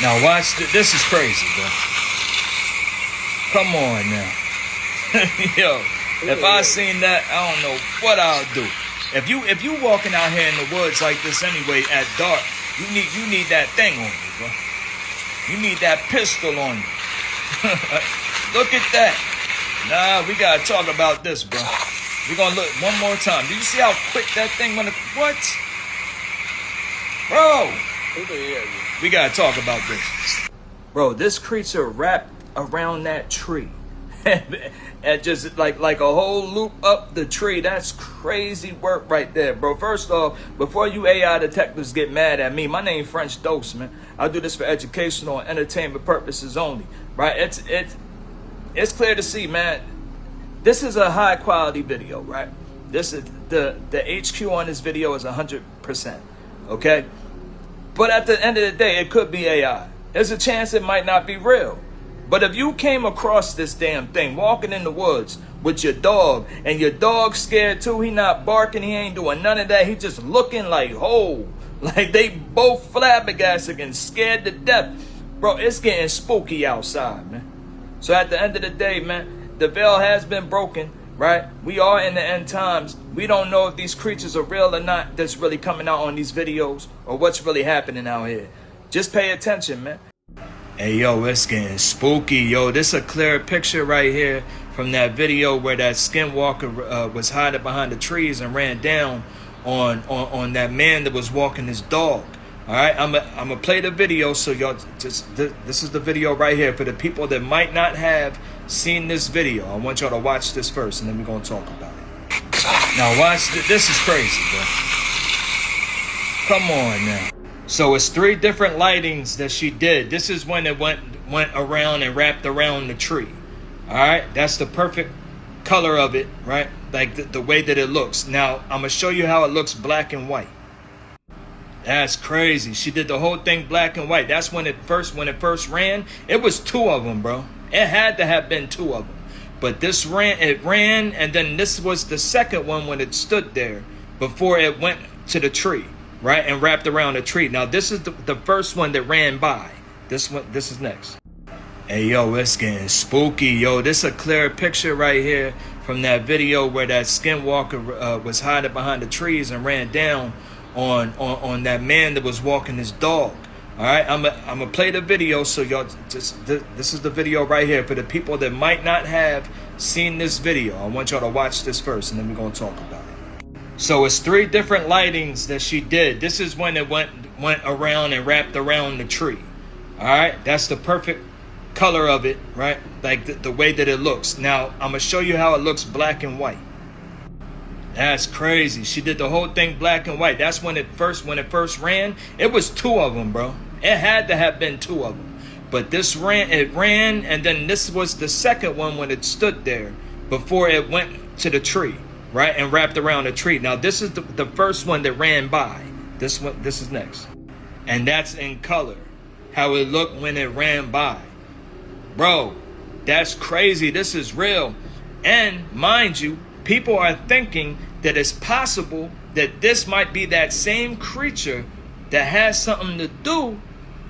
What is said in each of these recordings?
Now watch this is crazy, bro. Come on now. Yo, if I seen that, I don't know what I'll do. If you walking out here in the woods like this anyway at dark, you need that thing on you, bro. You need that pistol on you. Look at that. Nah, we gotta talk about this, bro. We gonna look one more time. Do you see how quick that thing went? What? Bro, we gotta talk about this. Bro, this creature wrapped around that tree. And just like a whole loop up the tree. That's crazy work right there, bro. First off, before you AI detectives get mad at me, my name French Dose, man. I do this for educational and entertainment purposes only, right? It's clear to see, man. This is a high quality video, right? This is the HQ on this video is 100%, okay? But at the end of the day, it could be AI. There's a chance it might not be real. But if you came across this damn thing walking in the woods with your dog and your dog's scared too, he not barking, he ain't doing none of that, he just looking like whole, like they both flabbergasted and scared to death, bro, it's getting spooky outside, man. So at the end of the day, man, the veil has been broken, right? We are in the end times. We don't know if these creatures are real or not that's really coming out on these videos or what's really happening out here. Just pay attention, man. Hey, yo, it's getting spooky. Yo, this is a clear picture right here from that video where that skinwalker was hiding behind the trees and ran down on that man that was walking his dog. All right, I'm gonna play the video so y'all this is the video right here for the people that might not have seen this video. I want y'all to watch this first and then we're gonna talk about it. Now watch this is crazy, bro. Come on now. So it's 3 different lightings that she did. This is when it went around and wrapped around the tree. All right, that's the perfect color of it, right? Like the way that it looks. Now I'm gonna show you how it looks black and white. That's crazy. She did the whole thing black and white. That's when it first ran. It was 2 of them, bro. It had to have been 2 of them. But this ran, and then this was the second one when it stood there before it went to the tree. Right, and wrapped around a tree. Now this is the first one that ran by. This is next. Hey, yo, it's getting spooky. Yo, this is a clear picture right here from that video where that skinwalker was hiding behind the trees and ran down on that man that was walking his dog. All right, I'm gonna play the video so y'all this is the video right here for the people that might not have seen this video. I want y'all to watch this first and then we're gonna talk about it. So it's 3 different lightings that she did. This is when it went around and wrapped around the tree. All right, that's the perfect color of it, right? Like the way that it looks. Now I'm gonna show you how it looks black and white. That's crazy. She did the whole thing black and white. That's when it first ran. It was 2 of them, bro. It had to have been 2 of them. But this ran, and then this was the second one when it stood there before it went to the tree. Right, and wrapped around a tree. Now this is the first one that ran by. This is next, and that's in color how it looked when it ran by, bro. That's crazy. This is real, and mind you, people are thinking that it's possible that this might be that same creature that has something to do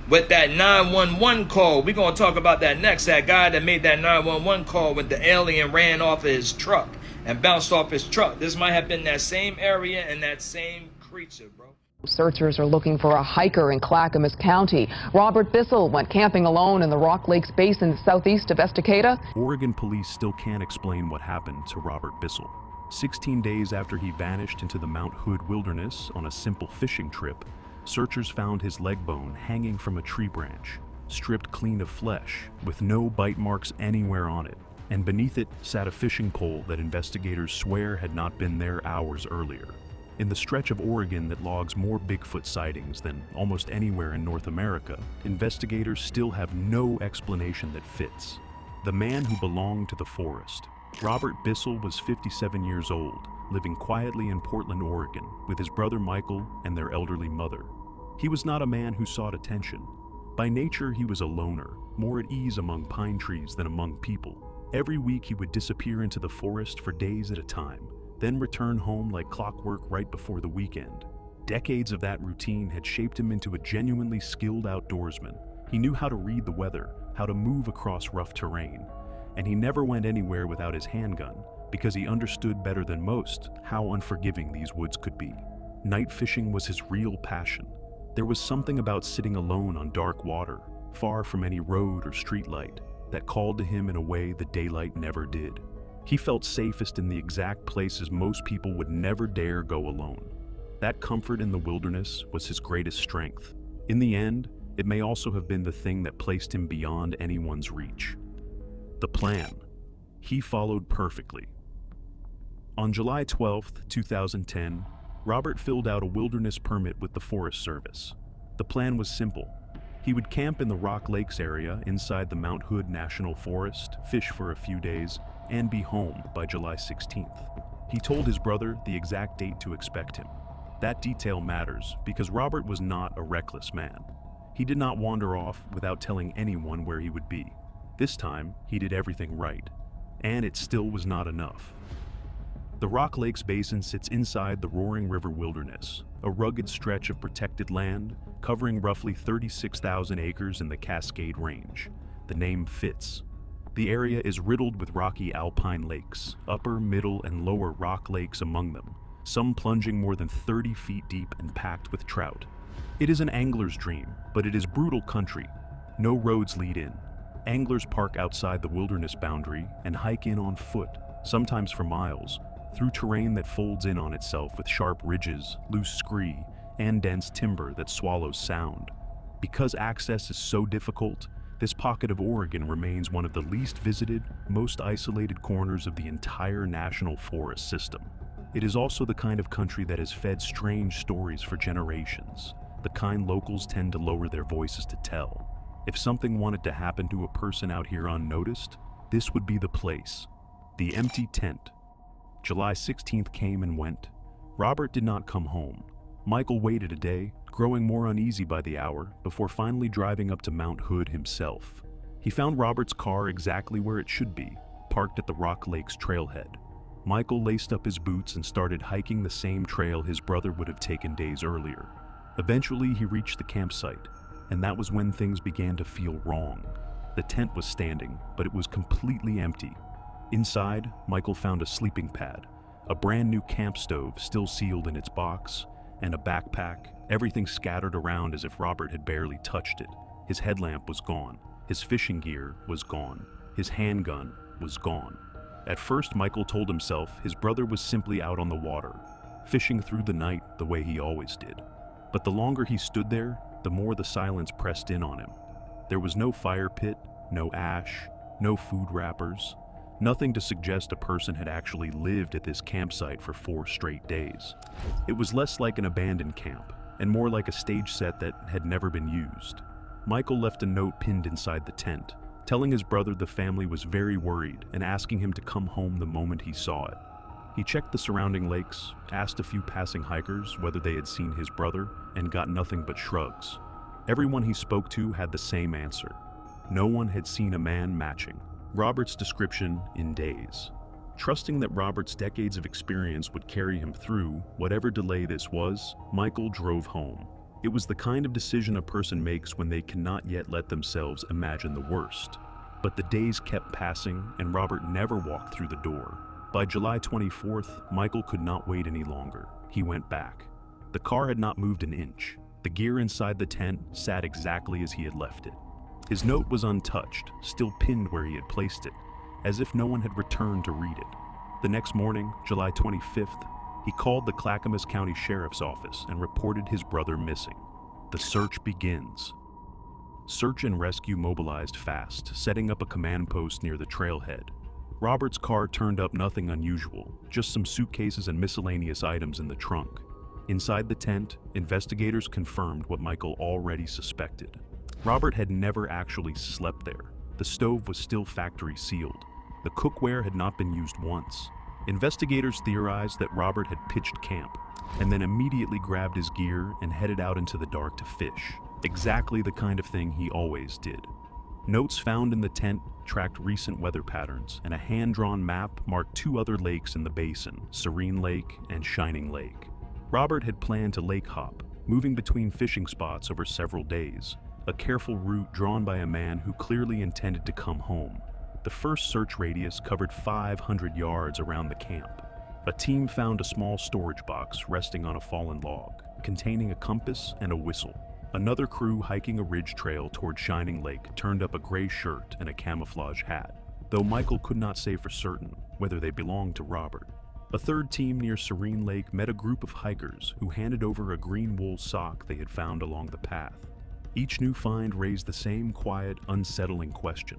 with that 911 call. We're gonna talk about that next. That guy that made that 911 call when the alien ran off of his truck and bounced off his truck. This might have been that same area and that same creature, bro. Searchers are looking for a hiker in Clackamas County. Robert Bissell went camping alone in the Rock Lakes Basin southeast of Estacada. Oregon police still can't explain what happened to Robert Bissell. 16 days after he vanished into the Mount Hood wilderness on a simple fishing trip, searchers found his leg bone hanging from a tree branch, stripped clean of flesh, with no bite marks anywhere on it. And beneath it sat a fishing pole that investigators swear had not been there hours earlier. In the stretch of Oregon that logs more Bigfoot sightings than almost anywhere in North America, investigators still have no explanation that fits. The man who belonged to the forest. Robert Bissell was 57 years old, living quietly in Portland, Oregon, with his brother Michael and their elderly mother. He was not a man who sought attention. By nature, he was a loner, more at ease among pine trees than among people. Every week he would disappear into the forest for days at a time, then return home like clockwork right before the weekend. Decades of that routine had shaped him into a genuinely skilled outdoorsman, He knew how to read the weather, how to move across rough terrain, and he never went anywhere without his handgun because he understood better than most how unforgiving these woods could be. Night fishing was his real passion. There was something about sitting alone on dark water, far from any road or street light, that called to him in a way the daylight never did. He felt safest in the exact places most people would never dare go alone. That comfort in the wilderness was his greatest strength. In the end, it may also have been the thing that placed him beyond anyone's reach. The plan. He followed perfectly. On July 12, 2010, Robert filled out a wilderness permit with the Forest Service. The plan was simple. He would camp in the Rock Lakes area inside the Mount Hood National Forest, fish for a few days, and be home by July 16th. He told his brother the exact date to expect him. That detail matters because Robert was not a reckless man. He did not wander off without telling anyone where he would be. This time, he did everything right. And it still was not enough. The Rock Lakes Basin sits inside the Roaring River Wilderness, a rugged stretch of protected land covering roughly 36,000 acres in the Cascade Range. The name fits. The area is riddled with rocky alpine lakes, upper, middle, and lower rock lakes among them, some plunging more than 30 feet deep and packed with trout. It is an angler's dream, but it is brutal country. No roads lead in. Anglers park outside the wilderness boundary and hike in on foot, sometimes for miles, through terrain that folds in on itself with sharp ridges, loose scree, and dense timber that swallows sound. Because access is so difficult, this pocket of Oregon remains one of the least visited, most isolated corners of the entire national forest system. It is also the kind of country that has fed strange stories for generations, the kind locals tend to lower their voices to tell. If something wanted to happen to a person out here unnoticed, this would be the place. The empty tent. July 16th came and went. Robert did not come home. Michael waited a day, growing more uneasy by the hour, before finally driving up to Mount Hood himself. He found Robert's car exactly where it should be, parked at the Rock Lakes trailhead. Michael laced up his boots and started hiking the same trail his brother would have taken days earlier. Eventually, he reached the campsite, and that was when things began to feel wrong. The tent was standing, but it was completely empty. Inside, Michael found a sleeping pad, a brand new camp stove still sealed in its box, and a backpack, everything scattered around as if Robert had barely touched it. His headlamp was gone. His fishing gear was gone. His handgun was gone. At first, Michael told himself his brother was simply out on the water, fishing through the night the way he always did. But the longer he stood there, the more the silence pressed in on him. There was no fire pit, no ash, no food wrappers, nothing to suggest a person had actually lived at this campsite for 4 straight days. It was less like an abandoned camp, and more like a stage set that had never been used. Michael left a note pinned inside the tent, telling his brother the family was very worried and asking him to come home the moment he saw it. He checked the surrounding lakes, asked a few passing hikers whether they had seen his brother, and got nothing but shrugs. Everyone he spoke to had the same answer. No one had seen a man matching Robert's description in days. Trusting that Robert's decades of experience would carry him through whatever delay this was, Michael drove home. It was the kind of decision a person makes when they cannot yet let themselves imagine the worst. But the days kept passing, and Robert never walked through the door. By July 24th, Michael could not wait any longer. He went back. The car had not moved an inch. The gear inside the tent sat exactly as he had left it. His note was untouched, still pinned where he had placed it, as if no one had returned to read it. The next morning, July 25th, he called the Clackamas County Sheriff's Office and reported his brother missing. The search begins. Search and rescue mobilized fast, setting up a command post near the trailhead. Robert's car turned up nothing unusual, just some suitcases and miscellaneous items in the trunk. Inside the tent, investigators confirmed what Michael already suspected. Robert had never actually slept there. The stove was still factory sealed. The cookware had not been used once. Investigators theorized that Robert had pitched camp, and then immediately grabbed his gear and headed out into the dark to fish. Exactly the kind of thing he always did. Notes found in the tent tracked recent weather patterns, and a hand-drawn map marked 2 other lakes in the basin, Serene Lake and Shining Lake. Robert had planned to lake hop, moving between fishing spots over several days, a careful route drawn by a man who clearly intended to come home. The first search radius covered 500 yards around the camp. A team found a small storage box resting on a fallen log, containing a compass and a whistle. Another crew hiking a ridge trail toward Shining Lake turned up a gray shirt and a camouflage hat, though Michael could not say for certain whether they belonged to Robert. A third team near Serene Lake met a group of hikers who handed over a green wool sock they had found along the path. Each new find raised the same quiet, unsettling question.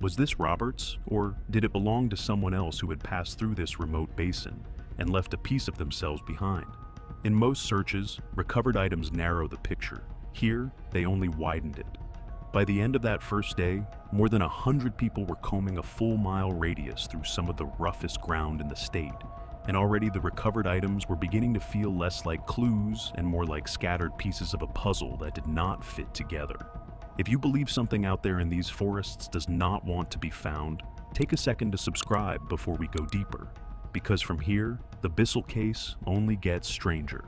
Was this Robert's, or did it belong to someone else who had passed through this remote basin and left a piece of themselves behind? In most searches, recovered items narrow the picture. Here, they only widened it. By the end of that first day, more than 100 people were combing a full-mile radius through some of the roughest ground in the state, and already the recovered items were beginning to feel less like clues and more like scattered pieces of a puzzle that did not fit together. If you believe something out there in these forests does not want to be found, take a second to subscribe before we go deeper, because from here, the Bissell case only gets stranger.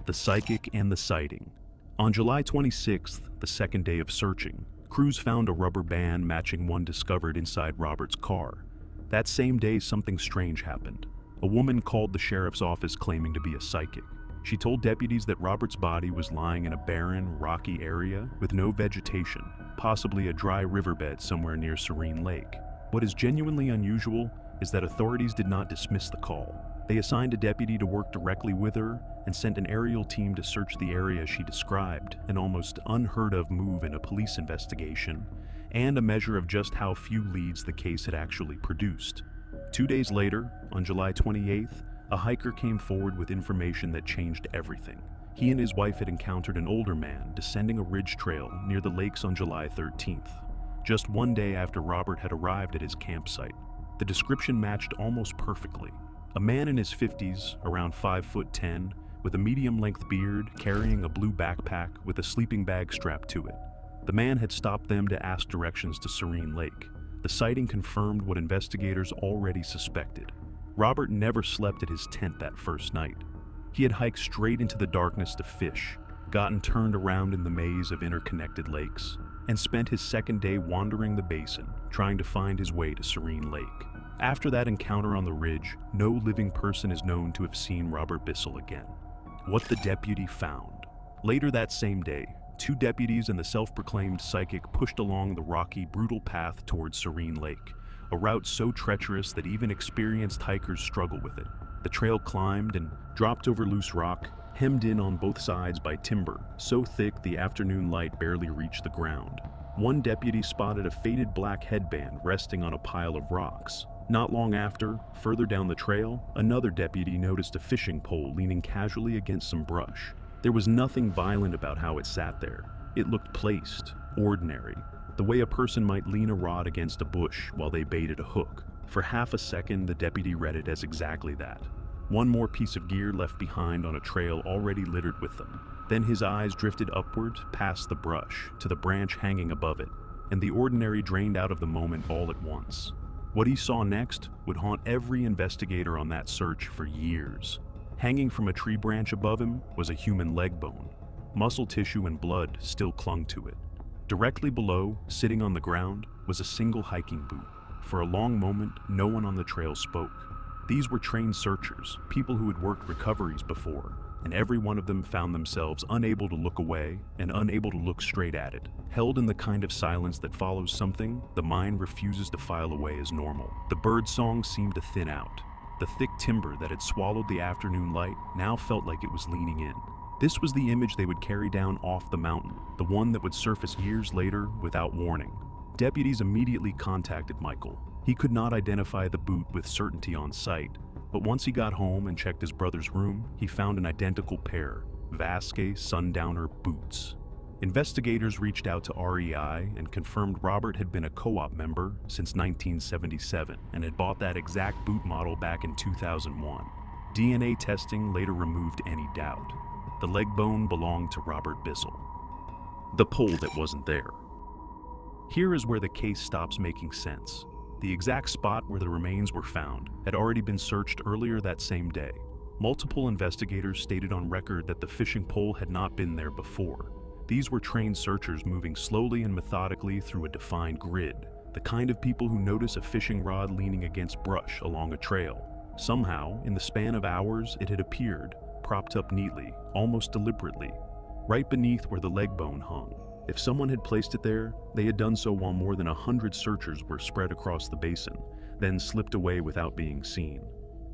The Psychic and the Sighting. On July 26th, the second day of searching, crews found a rubber band matching one discovered inside Robert's car. That same day, something strange happened. A woman called the sheriff's office claiming to be a psychic. She told deputies that Robert's body was lying in a barren, rocky area with no vegetation, possibly a dry riverbed somewhere near Serene Lake. What is genuinely unusual is that authorities did not dismiss the call. They assigned a deputy to work directly with her and sent an aerial team to search the area she described, an almost unheard of move in a police investigation, and a measure of just how few leads the case had actually produced. 2 days later, on July 28th, a hiker came forward with information that changed everything. He and his wife had encountered an older man descending a ridge trail near the lakes on July 13th, just 1 day after Robert had arrived at his campsite. The description matched almost perfectly. A man in his 50s, around 5'10", with a medium-length beard, carrying a blue backpack with a sleeping bag strapped to it. The man had stopped them to ask directions to Serene Lake. The sighting confirmed what investigators already suspected. Robert never slept at his tent that first night. He had hiked straight into the darkness to fish, gotten turned around in the maze of interconnected lakes, and spent his second day wandering the basin, trying to find his way to Serene Lake. After that encounter on the ridge, no living person is known to have seen Robert Bissell again. What the deputy found. Later that same day, 2 deputies and the self-proclaimed psychic pushed along the rocky, brutal path towards Serene Lake, a route so treacherous that even experienced hikers struggle with it. The trail climbed and dropped over loose rock, hemmed in on both sides by timber, so thick the afternoon light barely reached the ground. One deputy spotted a faded black headband resting on a pile of rocks. Not long after, further down the trail, another deputy noticed a fishing pole leaning casually against some brush. There was nothing violent about how it sat there. It looked placed, ordinary, the way a person might lean a rod against a bush while they baited a hook. For half a second, the deputy read it as exactly that. One more piece of gear left behind on a trail already littered with them. Then his eyes drifted upward, past the brush, to the branch hanging above it, and the ordinary drained out of the moment all at once. What he saw next would haunt every investigator on that search for years. Hanging from a tree branch above him was a human leg bone. Muscle tissue and blood still clung to it. Directly below, sitting on the ground, was a single hiking boot. For a long moment, no one on the trail spoke. These were trained searchers, people who had worked recoveries before, and every one of them found themselves unable to look away and unable to look straight at it, held in the kind of silence that follows something the mind refuses to file away as normal. The bird song seemed to thin out. The thick timber that had swallowed the afternoon light now felt like it was leaning in. This was the image they would carry down off the mountain, the one that would surface years later without warning. Deputies immediately contacted Michael. He could not identify the boot with certainty on sight, but once he got home and checked his brother's room, he found an identical pair, Vasquez Sundowner boots. Investigators reached out to REI and confirmed Robert had been a co-op member since 1977 and had bought that exact boot model back in 2001. DNA testing later removed any doubt. The leg bone belonged to Robert Bissell. The pole that wasn't there. Here is where the case stops making sense. The exact spot where the remains were found had already been searched earlier that same day. Multiple investigators stated on record that the fishing pole had not been there before. These were trained searchers moving slowly and methodically through a defined grid, the kind of people who notice a fishing rod leaning against brush along a trail. Somehow, in the span of hours, it had appeared, propped up neatly, almost deliberately, right beneath where the leg bone hung. If someone had placed it there, they had done so while more than 100 searchers were spread across the basin, then slipped away without being seen.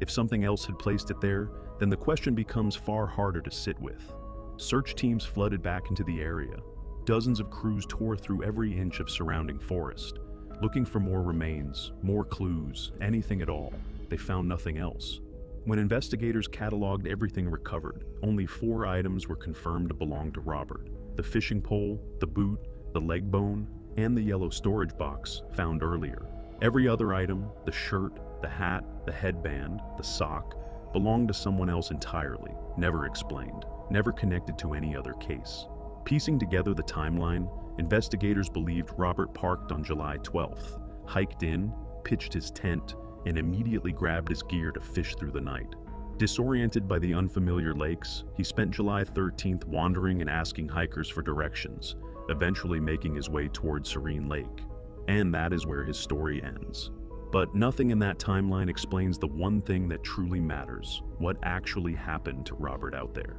If something else had placed it there, then the question becomes far harder to sit with. Search teams flooded back into the area. Dozens of crews tore through every inch of surrounding forest, looking for more remains, more clues, anything at all. They found nothing else. When investigators cataloged everything recovered, only 4 items were confirmed to belong to Robert: the fishing pole, the boot, the leg bone, and the yellow storage box found earlier. Every other item, the shirt, the hat, the headband, the sock, belonged to someone else entirely, never explained, never connected to any other case. Piecing together the timeline, investigators believed Robert parked on July 12th, hiked in, pitched his tent, and immediately grabbed his gear to fish through the night. Disoriented by the unfamiliar lakes, he spent July 13th wandering and asking hikers for directions, eventually making his way toward Serene Lake. And that is where his story ends. But nothing in that timeline explains the one thing that truly matters: what actually happened to Robert out there.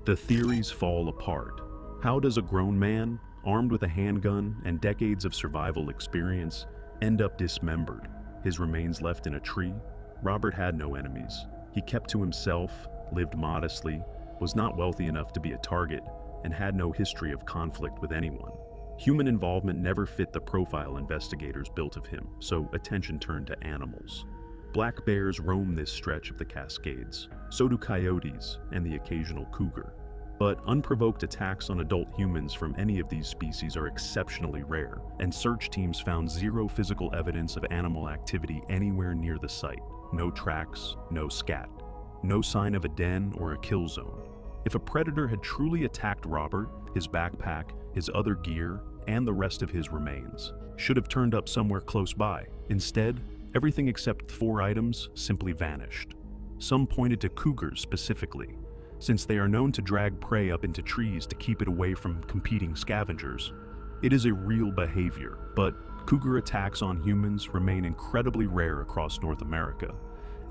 The theories fall apart. How does a grown man, armed with a handgun and decades of survival experience, end up dismembered, his remains left in a tree? Robert had no enemies. He kept to himself, lived modestly, was not wealthy enough to be a target, and had no history of conflict with anyone. Human involvement never fit the profile investigators built of him, so attention turned to animals. Black bears roam this stretch of the Cascades. So do coyotes and the occasional cougar. But unprovoked attacks on adult humans from any of these species are exceptionally rare, and search teams found zero physical evidence of animal activity anywhere near the site. No tracks, no scat, no sign of a den or a kill zone. If a predator had truly attacked Robert, his backpack, his other gear, and the rest of his remains should have turned up somewhere close by. Instead, everything except 4 items simply vanished. Some pointed to cougars specifically, since they are known to drag prey up into trees to keep it away from competing scavengers. It is a real behavior, but cougar attacks on humans remain incredibly rare across North America,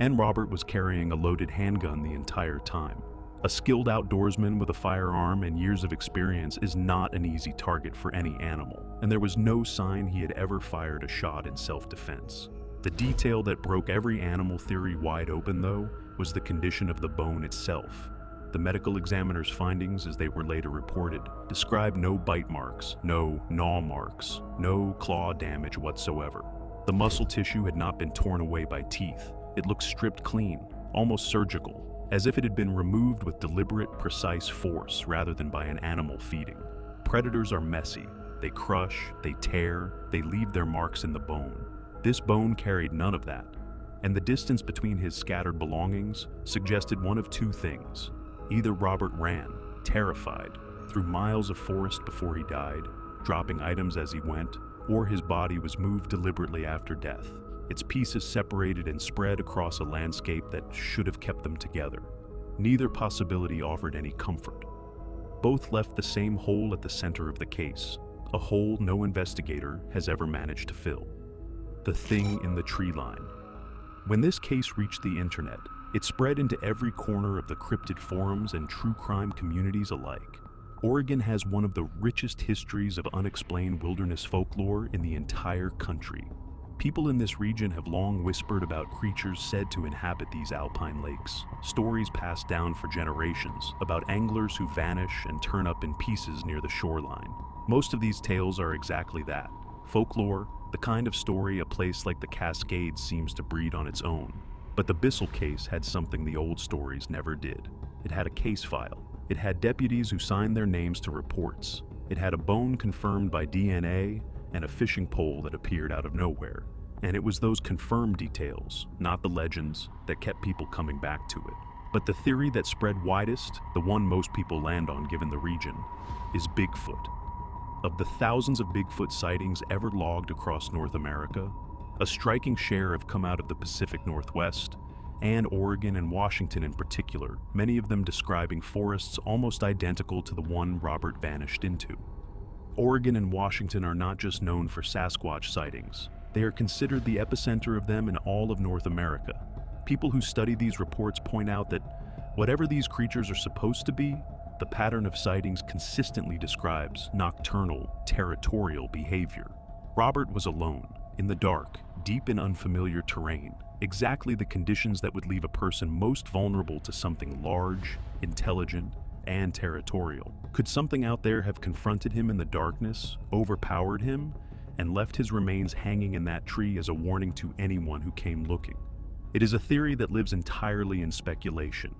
and Robert was carrying a loaded handgun the entire time. A skilled outdoorsman with a firearm and years of experience is not an easy target for any animal, and there was no sign he had ever fired a shot in self-defense. The detail that broke every animal theory wide open, though, was the condition of the bone itself. The medical examiner's findings, as they were later reported, described no bite marks, no gnaw marks, no claw damage whatsoever. The muscle tissue had not been torn away by teeth. It looked stripped clean, almost surgical, as if it had been removed with deliberate, precise force rather than by an animal feeding. Predators are messy. They crush, they tear, they leave their marks in the bone. This bone carried none of that, and the distance between his scattered belongings suggested one of 2 things. Either Robert ran, terrified, through miles of forest before he died, dropping items as he went, or his body was moved deliberately after death, its pieces separated and spread across a landscape that should have kept them together. Neither possibility offered any comfort. Both left the same hole at the center of the case, a hole no investigator has ever managed to fill. The thing in the tree line. When this case reached the internet, it spread into every corner of the cryptid forums and true crime communities alike. Oregon has one of the richest histories of unexplained wilderness folklore in the entire country. People in this region have long whispered about creatures said to inhabit these alpine lakes, stories passed down for generations about anglers who vanish and turn up in pieces near the shoreline. Most of these tales are exactly that, folklore, the kind of story a place like the Cascades seems to breed on its own. But the Bissell case had something the old stories never did. It had a case file. It had deputies who signed their names to reports. It had a bone confirmed by DNA and a fishing pole that appeared out of nowhere. And it was those confirmed details, not the legends, that kept people coming back to it. But the theory that spread widest, the one most people land on given the region, is Bigfoot. Of the thousands of Bigfoot sightings ever logged across North America, a striking share have come out of the Pacific Northwest, and Oregon and Washington in particular, many of them describing forests almost identical to the one Robert vanished into. Oregon and Washington are not just known for Sasquatch sightings. They are considered the epicenter of them in all of North America. People who study these reports point out that whatever these creatures are supposed to be, the pattern of sightings consistently describes nocturnal, territorial behavior. Robert was alone, in the dark, deep in unfamiliar terrain, exactly the conditions that would leave a person most vulnerable to something large, intelligent, and territorial. Could something out there have confronted him in the darkness, overpowered him, and left his remains hanging in that tree as a warning to anyone who came looking? It is a theory that lives entirely in speculation.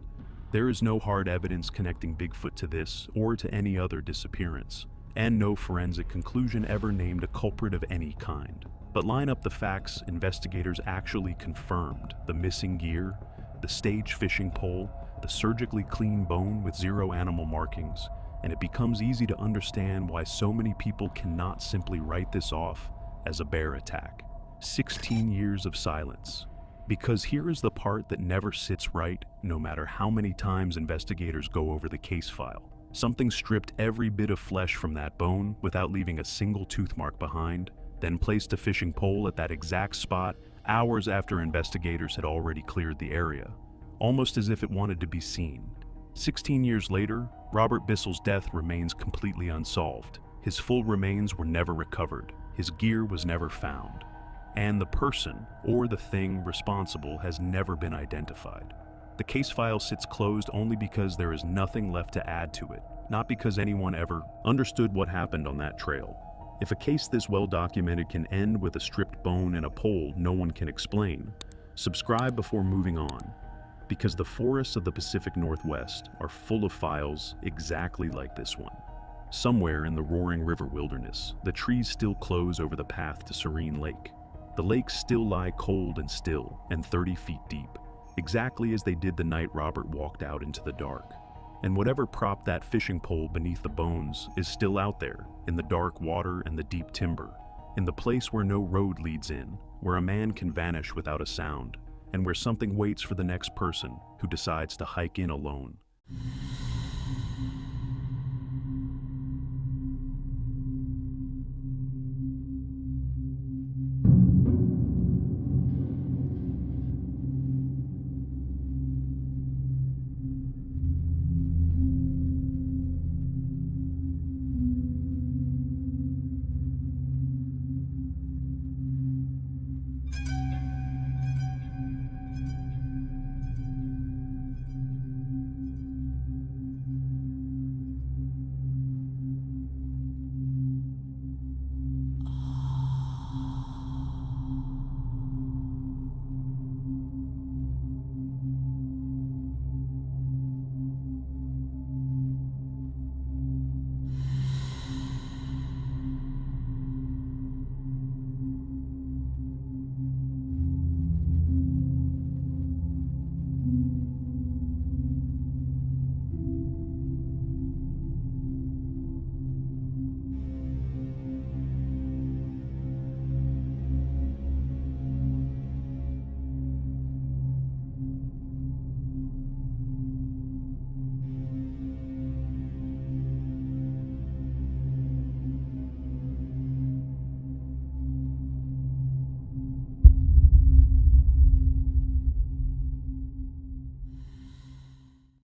There is no hard evidence connecting Bigfoot to this or to any other disappearance, and no forensic conclusion ever named a culprit of any kind. But line up the facts investigators actually confirmed: the missing gear, the staged fishing pole, the surgically clean bone with 0 animal markings, and it becomes easy to understand why so many people cannot simply write this off as a bear attack. 16 years of silence. Because here is the part that never sits right, no matter how many times investigators go over the case file. Something stripped every bit of flesh from that bone without leaving a single tooth mark behind, then placed a fishing pole at that exact spot hours after investigators had already cleared the area, almost as if it wanted to be seen. 16 years later, Robert Bissel's death remains completely unsolved. His full remains were never recovered. His gear was never found. And the person, or the thing responsible, has never been identified. The case file sits closed only because there is nothing left to add to it, not because anyone ever understood what happened on that trail. If a case this well documented can end with a stripped bone and a pole no one can explain, subscribe before moving on, because the forests of the Pacific Northwest are full of files exactly like this one. Somewhere in the roaring river wilderness, the trees still close over the path to Serene Lake. The lakes still lie cold and still, and 30 feet deep, exactly as they did the night Robert walked out into the dark. And whatever propped that fishing pole beneath the bones is still out there, in the dark water and the deep timber, in the place where no road leads in, where a man can vanish without a sound, and where something waits for the next person who decides to hike in alone.